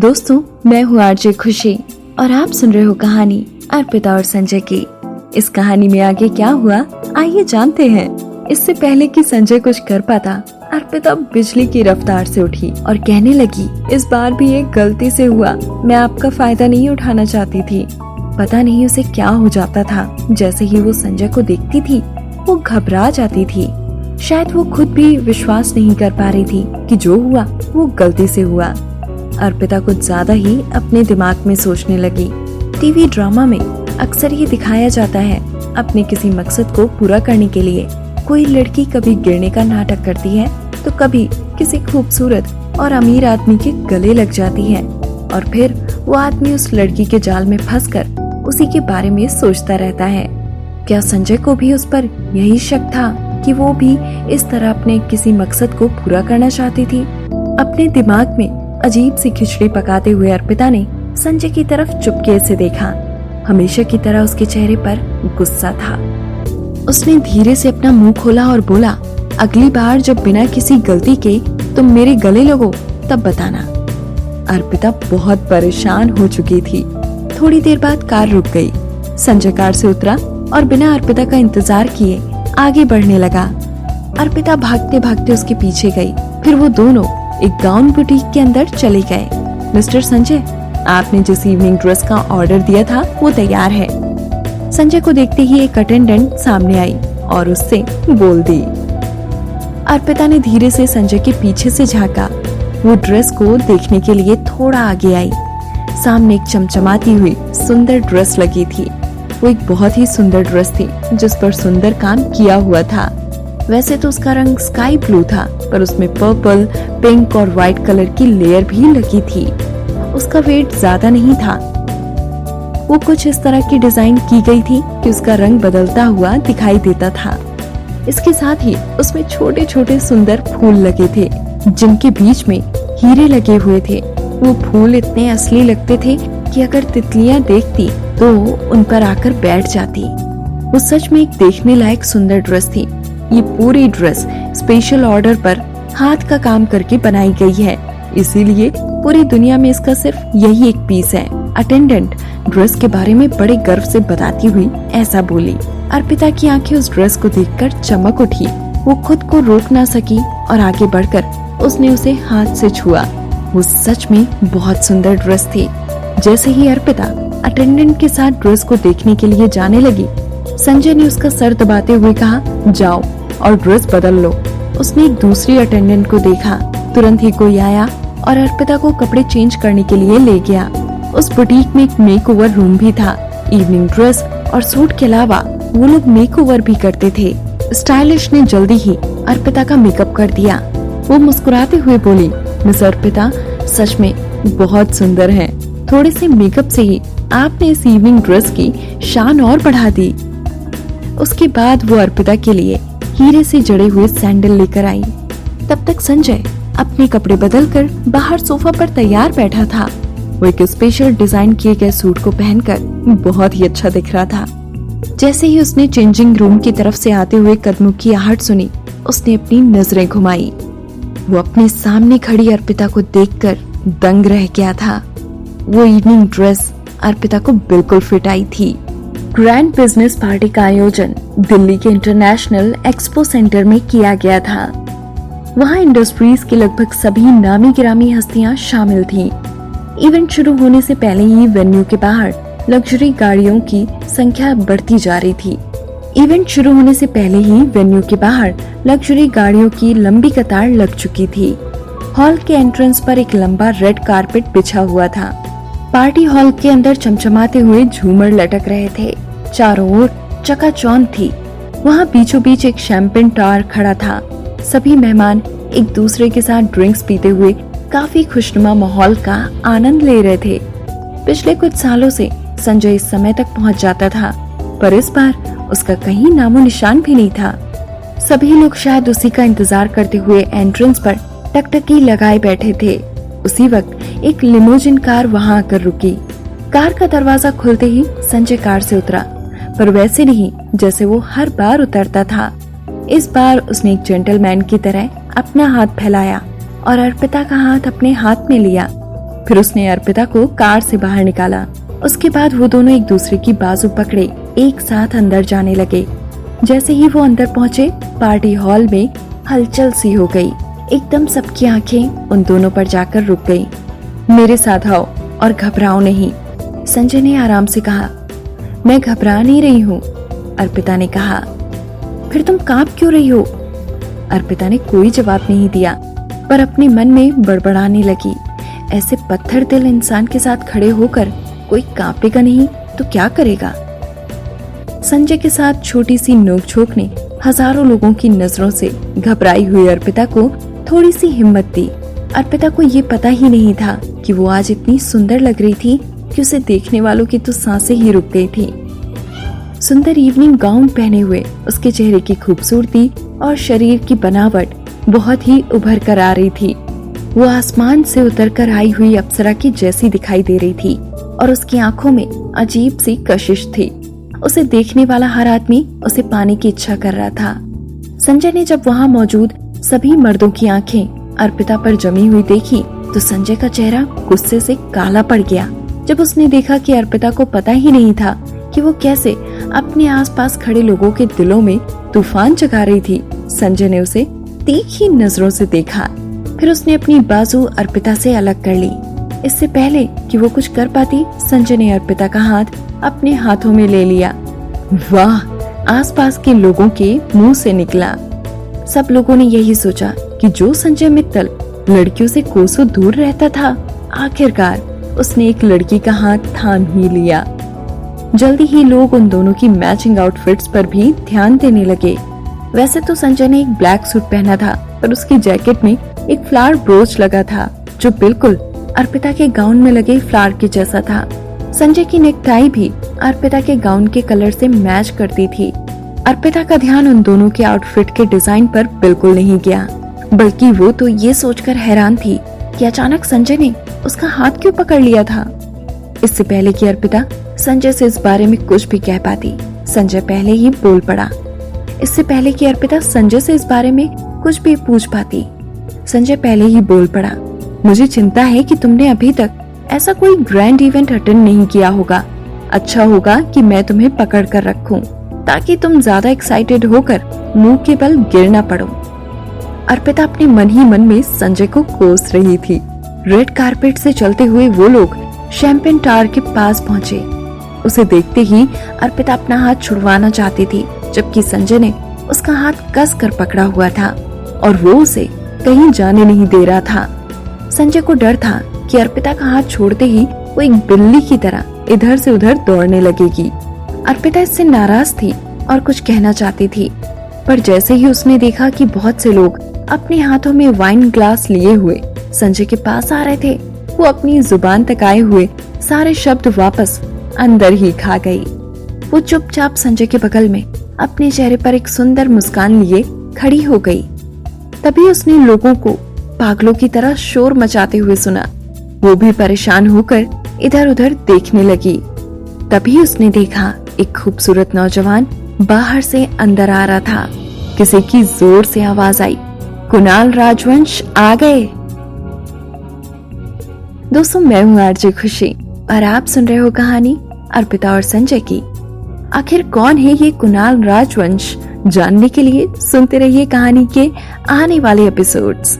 दोस्तों, मैं हूँ आरजे खुशी और आप सुन रहे हो कहानी अर्पिता और संजय की। इस कहानी में आगे क्या हुआ, आइए जानते हैं। इससे पहले कि संजय कुछ कर पाता, अर्पिता बिजली की रफ्तार से उठी और कहने लगी, इस बार भी एक गलती से हुआ। मैं आपका फायदा नहीं उठाना चाहती थी। पता नहीं उसे क्या हो जाता था। जैसे ही वो संजय को देखती थी वो घबरा जाती थी। शायद वो खुद भी विश्वास नहीं कर पा रही थी कि जो हुआ वो गलती से हुआ। अर्पिता कुछ ज्यादा ही अपने दिमाग में सोचने लगी। टीवी ड्रामा में अक्सर ये दिखाया जाता है, अपने किसी मकसद को पूरा करने के लिए कोई लड़की कभी गिरने का नाटक करती है तो कभी किसी खूबसूरत और अमीर आदमी के गले लग जाती है और फिर वो आदमी उस लड़की के जाल में फंसकर उसी के बारे में सोचता रहता है। क्या संजय को भी उस पर यही शक था कि वो भी इस तरह अपने किसी मकसद को पूरा करना चाहती थी? अपने दिमाग में अजीब सी खिचड़ी पकाते हुए अर्पिता ने संजय की तरफ चुपके से देखा। हमेशा की तरह उसके चेहरे पर गुस्सा था। उसने धीरे से अपना मुंह खोला और बोला, अगली बार जब बिना किसी गलती के तुम मेरे गले लगो तब बताना। अर्पिता बहुत परेशान हो चुकी थी। थोड़ी देर बाद कार रुक गई। संजय कार से उतरा और बिना अर्पिता का इंतजार किए आगे बढ़ने लगा। अर्पिता भागते भागते उसके पीछे गई। फिर वो दोनों एक गाउन बुटीक के अंदर चले गए। मिस्टर संजय, आपने जिस इवनिंग ड्रेस का ऑर्डर दिया था वो तैयार है। संजय को देखते ही एक अटेंडेंट सामने आई और उससे बोल दी। अर्पिता ने धीरे से संजय के पीछे से झांका। वो ड्रेस को देखने के लिए थोड़ा आगे आई। सामने एक चमचमाती हुई सुंदर ड्रेस लगी थी। वो एक बहुत ही सुंदर ड्रेस थी जिस पर सुंदर काम किया हुआ था। वैसे तो उसका रंग स्काई ब्लू था, पर उसमें पर्पल, पिंक और व्हाइट कलर की लेयर भी लगी थी। उसका वेट ज्यादा नहीं था। वो कुछ इस तरह की डिजाइन की गई थी कि उसका रंग बदलता हुआ दिखाई देता था। इसके साथ ही उसमें छोटे छोटे सुंदर फूल लगे थे जिनके बीच में हीरे लगे हुए थे। वो फूल इतने असली लगते थे कि अगर तितलियां देखती तो उन पर आकर बैठ जाती। वो सच में एक देखने लायक सुंदर ड्रेस थी। ये पूरी ड्रेस स्पेशल ऑर्डर पर हाथ का काम करके बनाई गई है, इसीलिए पूरी दुनिया में इसका सिर्फ यही एक पीस है। अटेंडेंट ड्रेस के बारे में बड़े गर्व से बताती हुई ऐसा बोली। अर्पिता की आंखें उस ड्रेस को देखकर चमक उठी। वो खुद को रोक ना सकी और आगे बढ़कर उसने उसे हाथ से छुआ। वो सच में बहुत सुंदर ड्रेस थी। जैसे ही अर्पिता अटेंडेंट के साथ ड्रेस को देखने के लिए जाने लगी, संजय ने उसका सर दबाते हुए कहा, जाओ और ड्रेस बदल लो। उसने एक दूसरी अटेंडेंट को देखा। तुरंत ही कोई आया और अर्पिता को कपड़े चेंज करने के लिए ले गया। उस बुटीक में एक मेकओवर रूम भी था। इवनिंग ड्रेस और सूट के अलावा वो लोग मेकओवर भी करते थे। स्टाइलिश ने जल्दी ही अर्पिता का मेकअप कर दिया। वो मुस्कुराते हुए बोली, मिस अर्पिता सच में बहुत सुंदर हैं। थोड़े से मेकअप से ही आपने इस इवनिंग ड्रेस की शान और बढ़ा दी। उसके बाद वो अर्पिता के लिए हीरे से जड़े हुए सैंडल लेकर आई। तब तक संजय अपने कपड़े बदलकर बाहर सोफा पर तैयार बैठा था। वो एक स्पेशल डिजाइन किए गए सूट को पहनकर बहुत ही अच्छा दिख रहा था। जैसे ही उसने चेंजिंग रूम की तरफ से आते हुए कदमों की आहट सुनी, उसने अपनी नजरें घुमाई। वो अपने सामने खड़ी अर्पिता को देखकर दंग रह गया था। वो इवनिंग ड्रेस अर्पिता को बिल्कुल फिट आई थी। ग्रैंड बिजनेस पार्टी का आयोजन दिल्ली के इंटरनेशनल एक्सपो सेंटर में किया गया था। वहाँ इंडस्ट्रीज की लगभग सभी नामी गिरामी हस्तियां शामिल थीं। इवेंट शुरू होने से पहले ही वेन्यू के बाहर लग्जरी गाड़ियों की संख्या बढ़ती जा रही थी। इवेंट शुरू होने से पहले ही वेन्यू के बाहर लग्जरी गाड़ियों की लंबी कतार लग चुकी थी। हॉल के एंट्रेंस पर एक लंबा रेड कारपेट बिछा हुआ था। पार्टी हॉल के अंदर चमचमाते हुए झूमर लटक रहे थे। चारों ओर चकाचौंध थी। वहाँ बीचों बीच एक शैंपेन टावर खड़ा था। सभी मेहमान एक दूसरे के साथ ड्रिंक्स पीते हुए काफी खुशनुमा माहौल का आनंद ले रहे थे। पिछले कुछ सालों से संजय इस समय तक पहुँच जाता था, पर इस बार उसका कहीं नामो निशान भी नहीं था। सभी लोग शायद उसी का इंतजार करते हुए एंट्रेंस पर टकटकी लगाए बैठे थे। उसी वक्त एक लिमोजिन कार वहां आकर रुकी। कार का दरवाजा खुलते ही संजय कार से उतरा, पर वैसे नहीं जैसे वो हर बार उतरता था। इस बार उसने एक जेंटलमैन की तरह अपना हाथ फैलाया और अर्पिता का हाथ अपने हाथ में लिया। फिर उसने अर्पिता को कार से बाहर निकाला। उसके बाद वो दोनों एक दूसरे की बाजू पकड़े एक साथ अंदर जाने लगे। जैसे ही वो अंदर पहुंचे, पार्टी हॉल में हलचल सी हो गई। एकदम सबकी आंखें उन दोनों पर जाकर रुक गई। मेरे साथ आओ और घबराओ नहीं, संजय ने आराम से कहा। मैं घबरा नहीं रही हूँ, अर्पिता ने कहा। फिर तुम कांप क्यों रही हो? अर्पिता ने कोई जवाब नहीं दिया, पर अपने मन में बड़बड़ाने लगी। ऐसे पत्थर दिल इंसान के साथ खड़े होकर कोई कांपेगा नहीं तो क्या करेगा? संजय के साथ छोटी सी नोकझोंक ने हजारों लोगों की नजरों से घबराई हुई अर्पिता को थोड़ी सी हिम्मत दी। अर्पिता को ये पता ही नहीं था कि वो आज इतनी सुंदर लग रही थी कि उसे देखने वालों की तो सांसें ही रुक गई थी। सुंदर इवनिंग गाउन पहने हुए उसके चेहरे की खूबसूरती और शरीर की बनावट बहुत ही उभर कर आ रही थी। वो आसमान से उतर कर आई हुई अप्सरा की जैसी दिखाई दे रही थी और उसकी आंखों में अजीब सी कशिश थी। उसे देखने वाला हर आदमी उसे पाने की इच्छा कर रहा था। संजय ने जब वहाँ मौजूद सभी मर्दों की आंखें अर्पिता पर जमी हुई देखी तो संजय का चेहरा गुस्से से काला पड़ गया। जब उसने देखा कि अर्पिता को पता ही नहीं था कि वो कैसे अपने आसपास खड़े लोगों के दिलों में तूफान जगा रही थी, संजय ने उसे तीखी नजरों से देखा। फिर उसने अपनी बाजू अर्पिता से अलग कर ली। इससे पहले कि वो कुछ कर पाती, संजय ने अर्पिता का हाथ अपने हाथों में ले लिया। वाह, आसपास के लोगों के मुंह से निकला। सब लोगों ने यही सोचा कि जो संजय मित्तल लड़कियों से कोसों दूर रहता था, आखिरकार उसने एक लड़की का हाथ थाम ही लिया। जल्दी ही लोग उन दोनों की मैचिंग आउटफिट्स पर भी ध्यान देने लगे। वैसे तो संजय ने एक ब्लैक सूट पहना था, पर उसकी जैकेट में एक फ्लावर ब्रोच लगा था जो बिल्कुल अर्पिता के गाउन में लगे फ्लावर के जैसा था। संजय की नेकटाई भी अर्पिता के गाउन के कलर से मैच करती थी। अर्पिता का ध्यान उन दोनों के आउटफिट के डिजाइन पर बिल्कुल नहीं गया, बल्कि वो तो ये सोचकर हैरान थी कि अचानक संजय ने उसका हाथ क्यों पकड़ लिया था। इससे पहले कि अर्पिता संजय से इस बारे में कुछ भी कह पाती, संजय पहले ही बोल पड़ा। इससे पहले कि अर्पिता संजय से इस बारे में कुछ भी पूछ पाती, संजय पहले ही बोल पड़ा। मुझे चिंता है कि तुमने अभी तक ऐसा कोई ग्रैंड इवेंट अटेंड नहीं किया होगा। अच्छा होगा कि मैं तुम्हें पकड़ कर रखूं, ताकि तुम ज्यादा एक्साइटेड होकर मुंह के बल गिर ना पड़ो। अर्पिता अपने मन ही मन में संजय को कोस रही थी। रेड कारपेट से चलते हुए वो लोग शैंपेन टावर के पास पहुंचे। उसे देखते ही अर्पिता अपना हाथ छुड़वाना चाहती थी, जबकि संजय ने उसका हाथ कस कर पकड़ा हुआ था और वो उसे कहीं जाने नहीं दे रहा था। संजय को डर था कि अर्पिता का हाथ छोड़ते ही वो एक बिल्ली की तरह इधर से उधर दौड़ने लगेगी। अर्पिता इससे नाराज थी और कुछ कहना चाहती थी, पर जैसे ही उसने देखा कि बहुत से लोग अपने हाथों में वाइन ग्लास लिए हुए संजय के पास आ रहे थे, वो अपनी जुबान तक आए हुए सारे शब्द वापस अंदर ही खा गई। वो चुपचाप संजय के बगल में अपने चेहरे पर एक सुंदर मुस्कान लिए खड़ी हो गई। तभी उसने लोगों को पागलों की तरह शोर मचाते हुए सुना। वो भी परेशान होकर इधर उधर देखने लगी। तभी उसने देखा एक खूबसूरत नौजवान बाहर से अंदर आ रहा था। किसी की जोर से आवाज आई, कुणाल राजवंश आ गए। दोस्तों, मैं हूँ आरजे खुशी और आप सुन रहे हो कहानी अर्पिता और संजय की। आखिर कौन है ये कुणाल राजवंश? जानने के लिए सुनते रहिए कहानी के आने वाले एपिसोड्स।